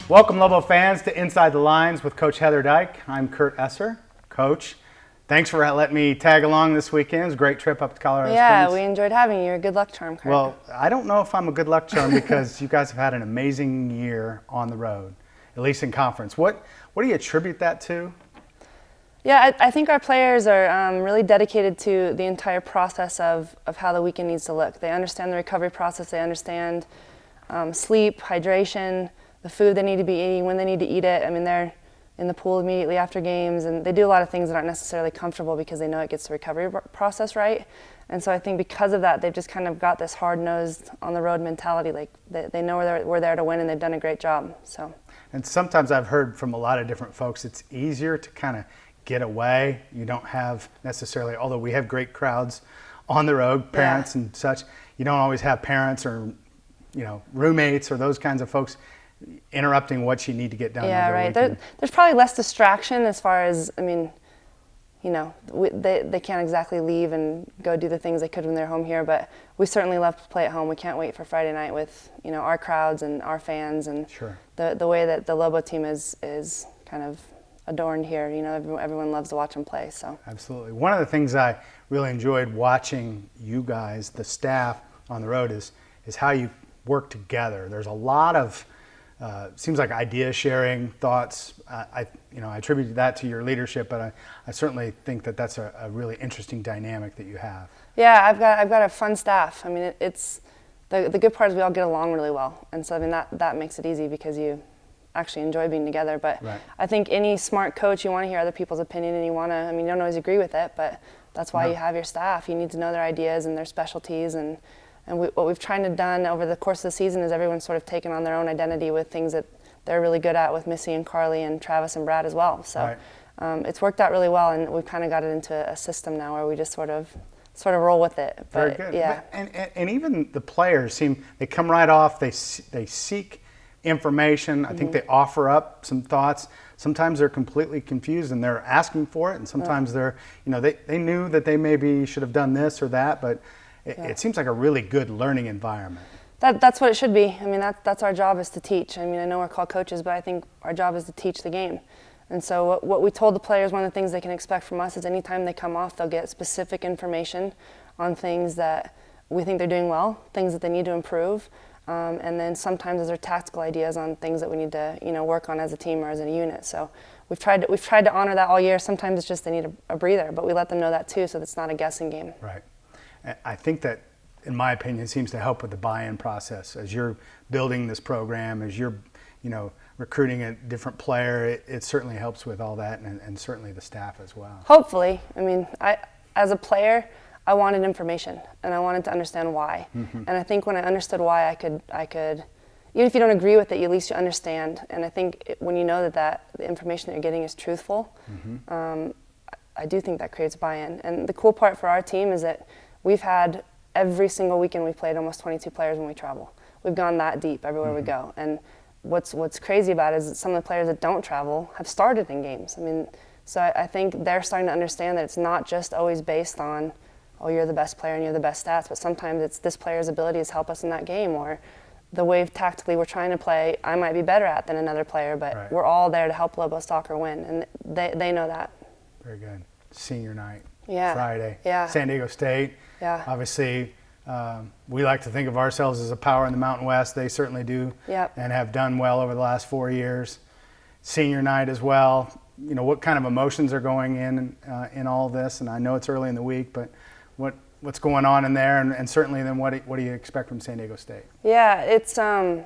Welcome, Lobo fans, to Inside the Lines with Coach Heather Dyche. I'm Kurt Esser. Coach, thanks for letting me tag along this weekend. It was a great trip up to Colorado Springs. Yeah, we enjoyed having you. You're a good luck charm, Kurt. Well, I don't know if I'm a good luck charm because you guys have had an amazing year on the road, at least in conference. What do you attribute that to? Yeah, I think our players are really dedicated to the entire process of how the weekend needs to look. They understand the recovery process. They understand sleep, hydration, the food they need to be eating, when they need to eat it. I mean, they're in the pool immediately after games, and they do a lot of things that aren't necessarily comfortable because they know it gets the recovery process right. And so I think because of that, they've just kind of got this hard-nosed, on-the-road mentality. Like they know we're there to win, and they've done a great job. So. And sometimes I've heard from a lot of different folks, it's easier to kind of get away. You don't have necessarily, although we have great crowds on the road, parents and such, you don't always have parents or roommates or those kinds of folks interrupting what you need to get done. Yeah, right. There's probably less distraction as far as, I mean, they can't exactly leave and go do the things they could when they're home here, but we certainly love to play at home. We can't wait for Friday night with, our crowds and our fans and sure. the way that the Lobo team is kind of adorned here. Everyone loves to watch them play. So absolutely. One of the things I really enjoyed watching you guys, the staff on the road, is how you work together. There's a lot of seems like idea sharing, thoughts. I attribute that to your leadership, but I certainly think that that's a really interesting dynamic that you have. Yeah, I've got a fun staff. I mean, it's the good part is we all get along really well, and so I mean that makes it easy because you actually enjoy being together. But right. I think any smart coach, you want to hear other people's opinion, and you don't always agree with it, but that's why you have your staff. You need to know their ideas and their specialties, and what we've tried to done over the course of the season is everyone's sort of taken on their own identity with things that they're really good at, with Missy and Carly and Travis and Brad as well. So right. It's worked out really well, and we've kind of got it into a system now where we just sort of roll with it. But, very good. Yeah. And even the players they come right off. They seek information. I think they offer up some thoughts. Sometimes they're completely confused and they're asking for it, and sometimes they're they knew that they maybe should have done this or that, but it seems like a really good learning environment. That's what it should be. I mean, that's our job, is to teach. I mean, I know we're called coaches, but I think our job is to teach the game. And so what we told the players, one of the things they can expect from us is anytime they come off, they'll get specific information on things that we think they're doing well, things that they need to improve, and then sometimes those are tactical ideas on things that we need to work on as a team or as a unit. So we've tried to honor that all year. Sometimes it's just they need a breather, but we let them know that too, so it's not a guessing game. Right. I think that, in my opinion, seems to help with the buy-in process. As you're building this program, as you're, recruiting a different player, it certainly helps with all that, and certainly the staff as well. Hopefully. I mean, as a player, I wanted information, and I wanted to understand why. Mm-hmm. And I think when I understood why, I could, even if you don't agree with it, at least you understand. And I think when you know that the information that you're getting is truthful, I do think that creates buy-in. And the cool part for our team is that we've had every single weekend we've played almost 22 players when we travel. We've gone that deep everywhere we go. And what's crazy about it is that some of the players that don't travel have started in games. I mean, so I think they're starting to understand that it's not just always based on, oh, you're the best player and you're the best stats, but sometimes it's this player's abilities help us in that game, or the way tactically we're trying to play I might be better at than another player, but we're all there to help Lobo soccer win, and they know that. Very good. Senior night. Yeah. Friday. Yeah. San Diego State. Yeah. Obviously, we like to think of ourselves as a power in the Mountain West. They certainly do. Yep. And have done well over the last 4 years. Senior night as well. What kind of emotions are going in all this? And I know it's early in the week, but what's going on in there? And certainly then what do you expect from San Diego State? Yeah, it's the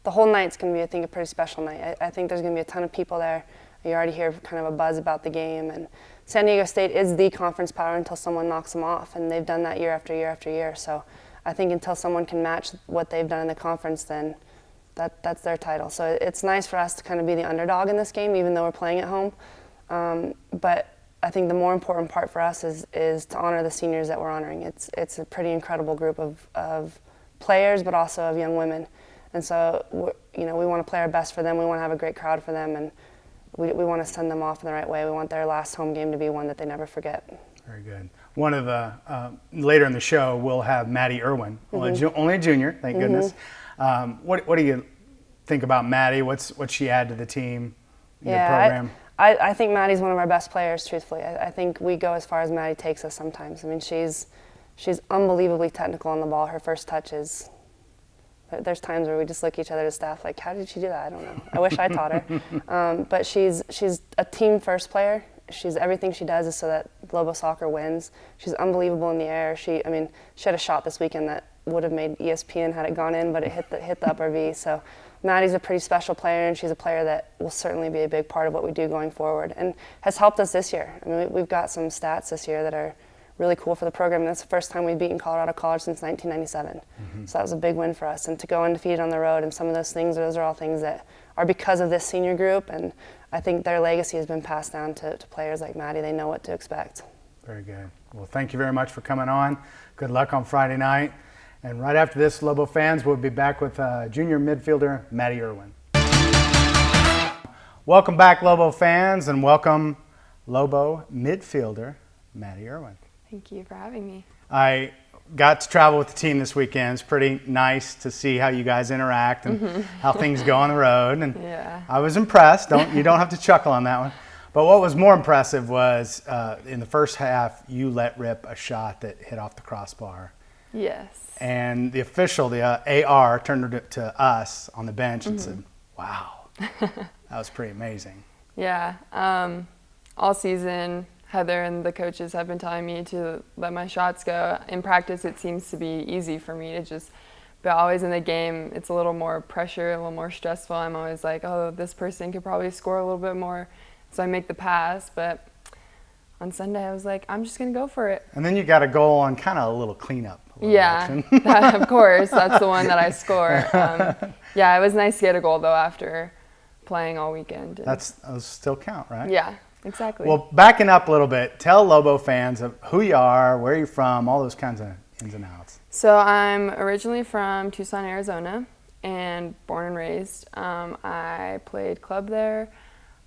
whole night's going to be, I think, a pretty special night. I think there's going to be a ton of people there. You already hear kind of a buzz about the game, and San Diego State is the conference power until someone knocks them off, and they've done that year after year after year. So I think until someone can match what they've done in the conference, then that's their title. So it's nice for us to kind of be the underdog in this game, even though we're playing at home. But I think the more important part for us is to honor the seniors that we're honoring. It's a pretty incredible group of players, but also of young women. And so we want to play our best for them. We want to have a great crowd for them, and we want to send them off in the right way. We want their last home game to be one that they never forget. Very good. One of the later in the show, we'll have Maddie Irwin, only a junior, thank goodness. What do you think about Maddie? What's she add to the team, your Yeah, program? I think Maddie's one of our best players, truthfully. I think we go as far as Maddie takes us sometimes. I mean, she's unbelievably technical on the ball. Her first touch is, there's times where we just look at each other as staff like, how did she do that? I don't know. I wish I taught her. But she's a team first player. Everything she does is so that Lobo soccer wins. She's unbelievable in the air. She had a shot this weekend that would have made ESPN had it gone in, but it hit the upper V. So Maddie's a pretty special player, and she's a player that will certainly be a big part of what we do going forward, and has helped us this year. I mean, we've got some stats this year that are really cool for the program. And that's the first time we've beaten Colorado College since 1997. So that was a big win for us. And to go undefeated on the road and some of those are all things that are because of this senior group. And I think their legacy has been passed down to players like Maddie. They know what to expect. Very good. Well, thank you very much for coming on. Good luck on Friday night. And right after this, Lobo fans, we'll be back with junior midfielder Maddie Irwin. Welcome back, Lobo fans, and welcome Lobo midfielder Maddie Irwin. Thank you for having me. I got to travel with the team this weekend. It's pretty nice to see how you guys interact and how things go on the road. And Yeah. I was impressed. You don't have to chuckle on that one. But what was more impressive was in the first half, you let rip a shot that hit off the crossbar. Yes. And the official, the AR, turned it to us on the bench and said, wow, that was pretty amazing. Yeah. All season, Heather and the coaches have been telling me to let my shots go. In practice, it seems to be easy for me to just, but always in the game, it's a little more pressure, a little more stressful. I'm always like, oh, this person could probably score a little bit more. So I make the pass, but on Sunday I was like, I'm just going to go for it. And then you got a goal on kind of a little cleanup. Yeah, of course. That's the one that I score. Yeah, it was nice to get a goal, though, after playing all weekend. Those still count, right? Yeah, exactly. Well, backing up a little bit, tell Lobo fans of who you are, where you're from, all those kinds of ins and outs. So I'm originally from Tucson, Arizona, and born and raised. I played club there.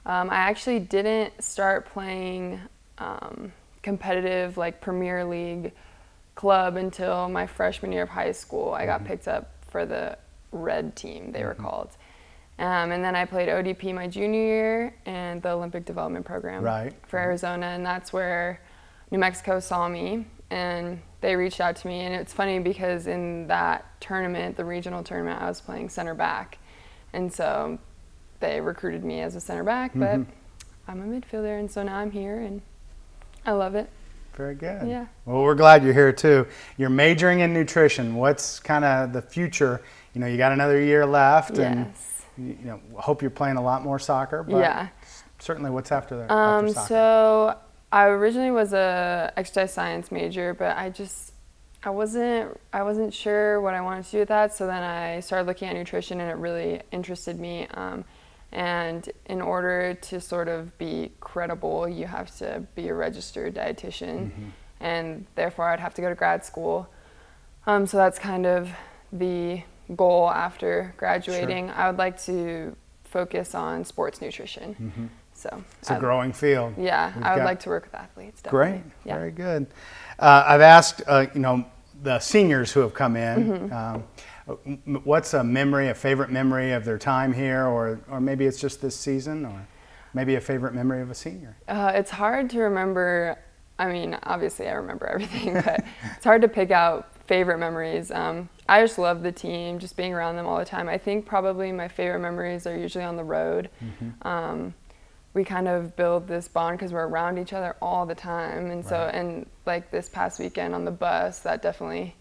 I actually didn't start playing competitive, like Premier League club until my freshman year of high school. I got picked up for the Red team, they were called. And then I played ODP my junior year and the Olympic Development Program for Arizona, and that's where New Mexico saw me and they reached out to me. And it's funny because in that tournament, the regional tournament, I was playing center back, and so they recruited me as a center back, but I'm a midfielder, and so now I'm here and I love it. Very good. Yeah. Well, we're glad you're here too. You're majoring in nutrition. What's kind of the future? You know, you got another year left, and you know, hope you're playing a lot more soccer. But certainly, what's after that? After soccer? So I originally was a exercise science major, but I wasn't sure what I wanted to do with that. So then I started looking at nutrition, and it really interested me. And in order to sort of be credible, you have to be a registered dietitian, and therefore I'd have to go to grad school. So that's kind of the goal after graduating. I would like to focus on sports nutrition. So it's a growing field. Yeah, I would like to work with athletes. Definitely. Great, very good. I've asked, you know, the seniors who have come in. What's a favorite memory of their time here, or maybe it's just this season, or maybe a favorite memory of a senior? It's hard to remember. I mean, obviously I remember everything, but it's hard to pick out favorite memories. I just love the team, just being around them all the time. I think probably my favorite memories are usually on the road. We kind of build this bond because we're around each other all the time, and so, and like this past weekend on the bus, that definitely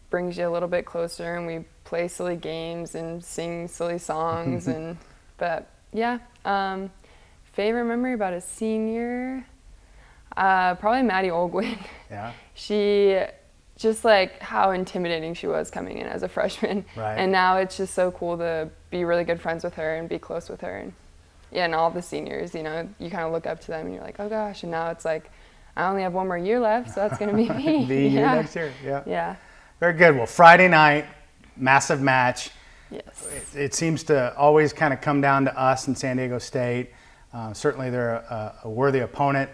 brings you a little bit closer, and we play silly games and sing silly songs. But yeah, favorite memory about a senior, probably Maddie Irwin. Yeah. She, just like how intimidating she was coming in as a freshman, and now it's just so cool to be really good friends with her and be close with her. And yeah, and all the seniors, you know, you kind of look up to them and you're like, oh gosh, and now it's like, I only have one more year left, so that's going to be me. Be you next year. Yeah. Very good. Well, Friday night, massive match. Yes. It seems to always kind of come down to us in San Diego State. Certainly they're a worthy opponent.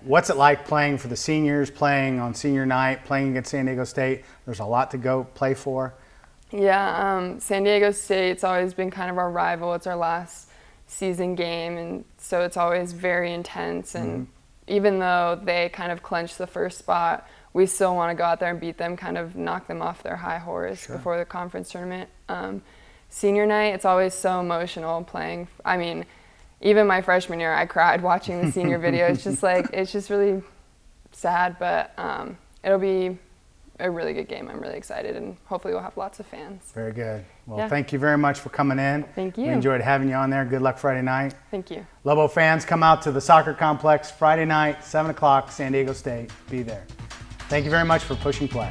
What's it like playing for the seniors, playing on senior night, playing against San Diego State? There's a lot to go play for. Yeah, San Diego State's always been kind of our rival. It's our last season game, and so it's always very intense. And even though they kind of clinched the first spot, we still want to go out there and beat them, kind of knock them off their high horse before the conference tournament. Senior night, it's always so emotional playing. I mean, even my freshman year, I cried watching the senior video. It's just like, it's just really sad, but it'll be a really good game. I'm really excited, and hopefully we'll have lots of fans. Very good. Well, Yeah. thank you very much for coming in. Thank you. We enjoyed having you on there. Good luck Friday night. Thank you. Lobo fans, come out to the soccer complex Friday night, 7 o'clock, San Diego State. Be there. Thank you very much for pushing play.